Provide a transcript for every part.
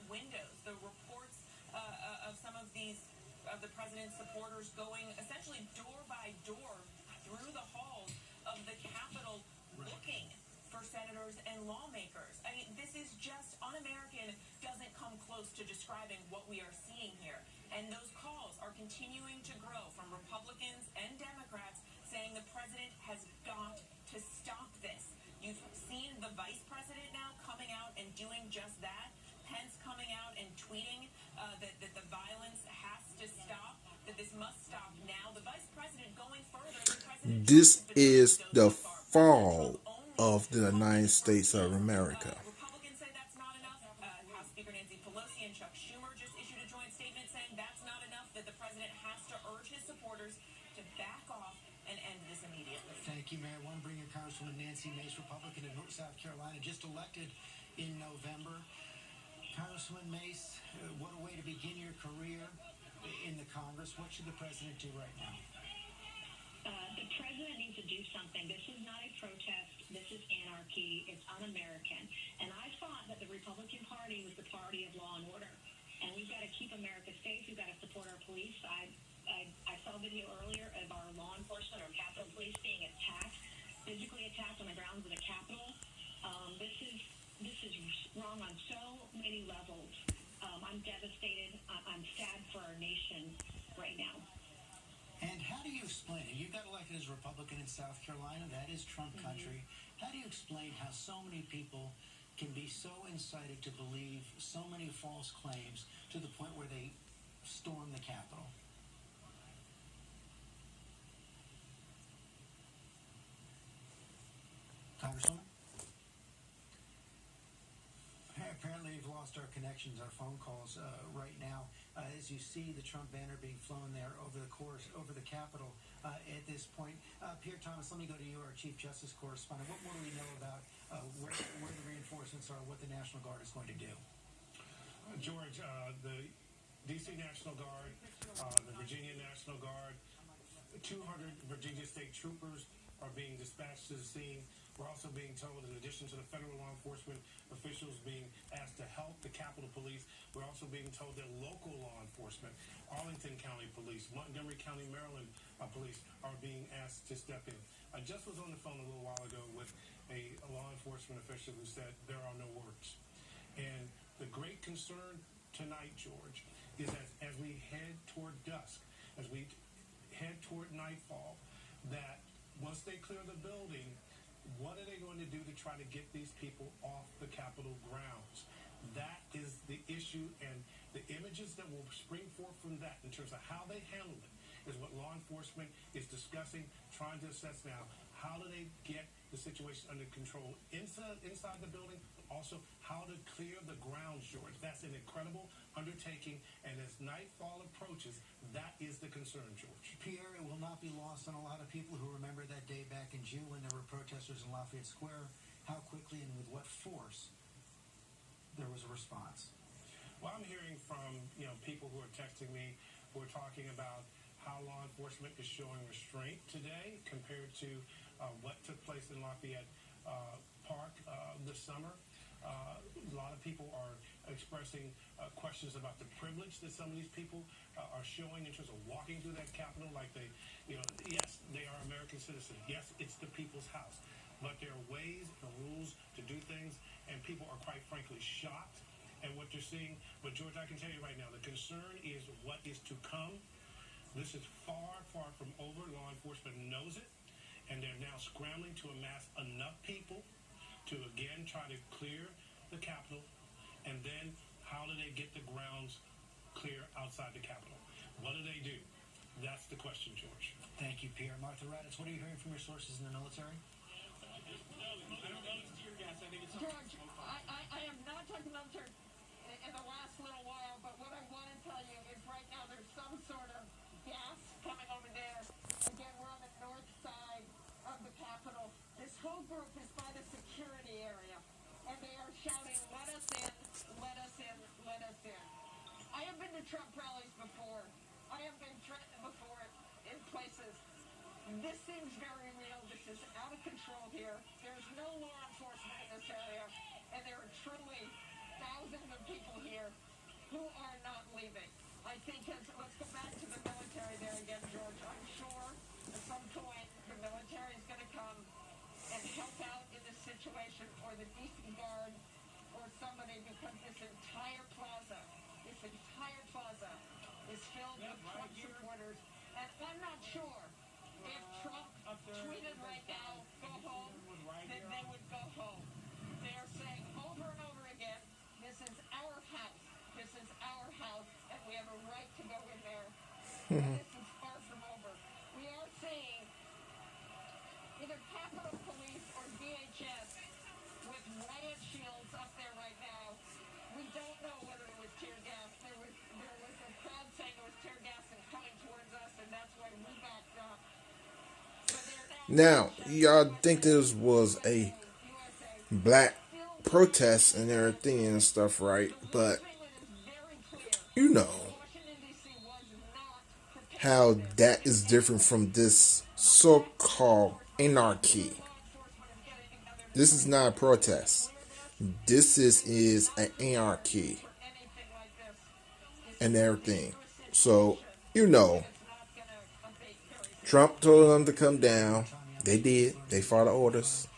windows. The reports of some of the president's supporters going essentially door by door through the halls of the Capitol looking for senators and lawmakers. I mean, this is just un-American, doesn't come close to describing what we are seeing here. And those calls are continuing to grow from Republicans and Democrats saying the president has got to stop this. You've seen the vice president now coming out and doing just that. Pence coming out and tweeting that the violence has to stop, that this must stop now. The vice president going further. This is the fall of the United States of America. Republicans say that's not enough. House Speaker Nancy Pelosi and Chuck Schumer just issued a joint statement saying that's not enough, that the president has to urge his supporters to back off and end this immediately. Thank you, Mayor. I want to bring in Congresswoman Nancy Mace, Republican in North South Carolina, just elected in November. Congresswoman Mace, what a way to begin your career in the Congress. What should the president do right now? The president needs to do something. This is not a protest. This is anarchy. It's un-American. And I thought that the Republican Party was the party of law and order. And we've got to keep America safe. We've got to support our police. I saw a video earlier of our law enforcement or Capitol Police being attacked, physically attacked on the grounds of the Capitol. This is wrong on so many levels. I'm devastated. I'm sad for our nation right now. And how do you explain it? You got elected as a Republican in South Carolina. That is Trump country. How do you explain how so many people can be so incited to believe so many false claims to the point where they storm the Capitol? Congresswoman? Apparently we've lost our connections, our phone calls right now. As you see the Trump banner being flown there over the Capitol at this point. Pierre Thomas, let me go to you, our Chief Justice correspondent. What more do we know about where the reinforcements are, what the National Guard is going to do? George, the D.C. National Guard, the Virginia National Guard, 200 Virginia state troopers are being dispatched to the scene. We're also being told, in addition to the federal law enforcement officials being asked to help the Capitol Police, we're also being told that local law enforcement, Arlington County Police, Montgomery County, Maryland Police are being asked to step in. I just was on the phone a little while ago with a law enforcement official who said there are no words. And the great concern tonight, George, is that as we head toward dusk, as we head toward nightfall, that once they clear the building, what are they going to do to try to get these people off the Capitol grounds? That is the issue, and the images that will spring forth from that in terms of how they handle it is what law enforcement is discussing, trying to assess now. How do they get the situation under control inside the building, but also how to clear the grounds, George? That's an incredible undertaking, and as nightfall approaches, that is the concern, George. Pierre, it will not be lost on a lot of people who remember that day back in June when there were protesters in Lafayette Square, how quickly and with what force there was a response. Well, I'm hearing from people who are texting me, who are talking about how law enforcement is showing restraint today compared to what took place in Lafayette Park this summer. A lot of people are expressing questions about the privilege that some of these people are showing in terms of walking through that Capitol like they, yes, they are American citizens. Yes, it's the people's house. But there are ways and rules to do things, and people are quite frankly shocked at what they're seeing. But, George, I can tell you right now, the concern is what is to come. This is far, far from over. Law enforcement knows it, and they're now scrambling to amass enough people to, again, try to clear the Capitol. And then how do they get the grounds clear outside the Capitol? What do they do? That's the question, George. Thank you, Pierre. Martha Raddatz, what are you hearing from your sources in the military? George, I am not talking military in the last little while, but what I want to tell you is right now there's some sort of gas coming over there. Again, we're on the north side of the Capitol. This whole group is by the security area, and they are shouting, "Let us in, let us in, let us in." I have been to Trump rallies before. I have been threatened before in places. This seems very real. This is out of control here. There's no law enforcement in this area, and there are truly thousands of people here George, I'm sure at some point the military is going to come and help out in this situation, or the DC Guard, or somebody, because this entire plaza is filled with Trump supporters. And I'm not sure if Trump tweeted right now, go home, then they would go home. They are saying over and over again, this is our house. This is our house, and we have a right to go in there. And this is far from over. We are seeing either Capitol Police or DHS with riot shields up there right now. We don't know whether it was tear gas. There was a crowd saying it was tear gas and coming towards us, and that's why we backed up. But they're Now, y'all think this was a black protest and everything and stuff, right? But you know how that is different from this so-called anarchy. This is not a protest. This is an anarchy and everything. So, you know, Trump told them to come down. They did. They followed orders.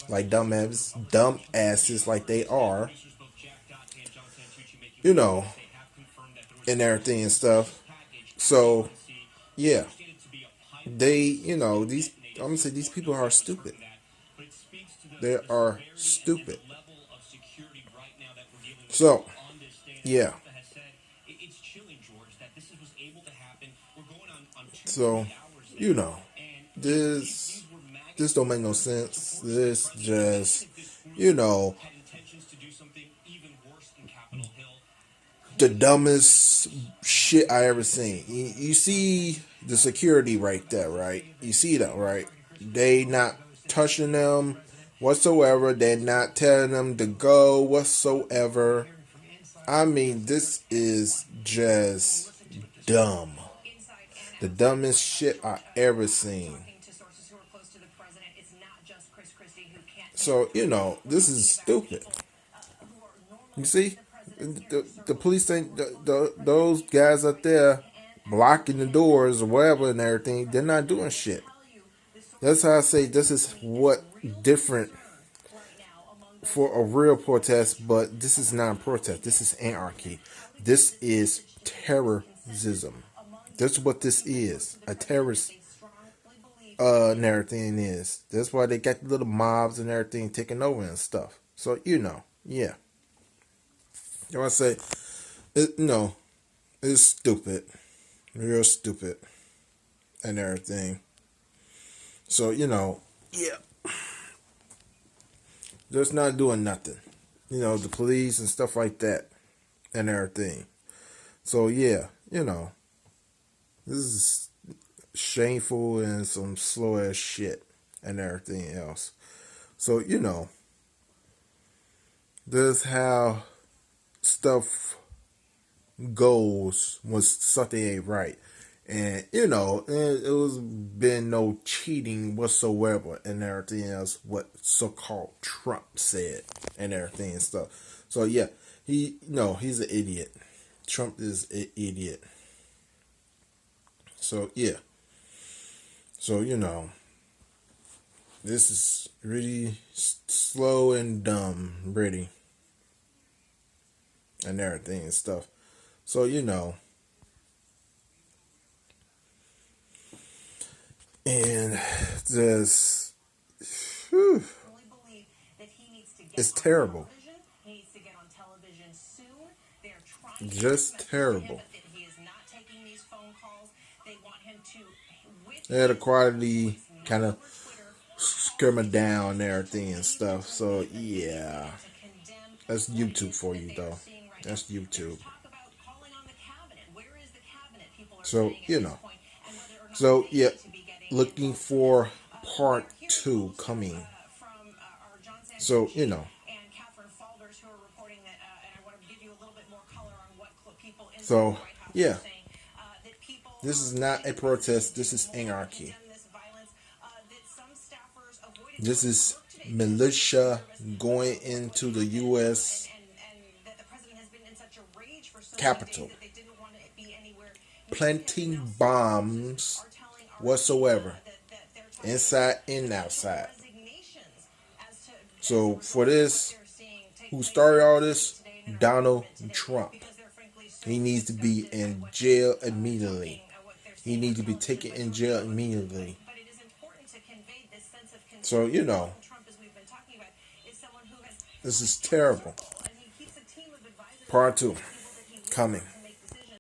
Like dumbasses like they are. You know, and everything and stuff. So, yeah. They, you know, I'm going to say these people are stupid. They are stupid. So, yeah. So, you know, this don't make no sense. This just, you know, the dumbest shit I ever seen. You see the security right there, right? You see that, right? They not touching them whatsoever. They're not telling them to go whatsoever. I mean, this is just dumb. The dumbest shit I ever seen. So, you know, this is stupid. You see? The police think those guys up there blocking the doors or whatever and everything, they're not doing shit. That's how I say this is what different for a real protest, but this is not a protest. This is anarchy. This is terrorism. That's what this is. A terrorist and everything is. That's why they got the little mobs and everything taking over and stuff. So, you know, yeah. You want to say, it's stupid. Real stupid. And everything. So, you know, yeah. Just not doing nothing. You know, the police and stuff like that. And everything. So, yeah, you know. This is shameful and some slow ass shit and everything else. So, you know, this is how stuff goes when something ain't right. And, you know, it was been no cheating whatsoever and everything else what so-called Trump said and everything and stuff. So, yeah, he's an idiot. Trump is an idiot. So, yeah. So, you know, this is really slow and dumb, really. And everything and stuff. So, you know. And this, whew, it's terrible. Just terrible. Yeah, the quality kind of skirming down and everything and stuff. So, yeah. That's YouTube for you, though. That's YouTube. So, you know. So, yeah. Looking for part 2 coming. So, you know. So, yeah. This is not a protest. This is anarchy. This is militia going into the U.S. Capitol planting bombs whatsoever, inside and outside. So for this, who started all this? Donald Trump. He needs to be in jail immediately. He needs to be taken in jail immediately. So, you know, this is terrible. Part 2 coming.